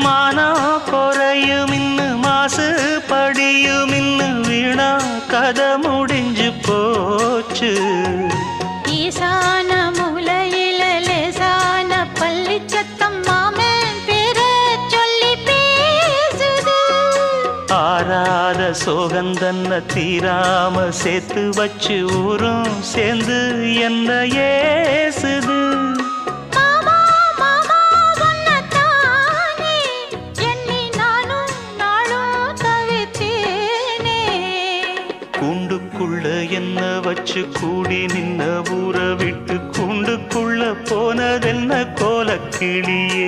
மானம் குறையும் இன்னு மாசு படியும் இன்னு வீணா கதை முடிஞ்சு போச்சு. ஈசான மூலையில லேசான பள்ளி சத்தம் மாமன் பேர சொல்லி பேசுது. ஆறாத சோகந்தன்ன தீராம சேர்த்து வச்சு ஊரும் சேர்ந்து என்ன ஏசுது. கூண்டுக்குள்ள என்ன வச்சு கூடி நின்ன ஊற விட்டு கூண்டுக்குள்ள போனதென்ன கோலக்கிளியே.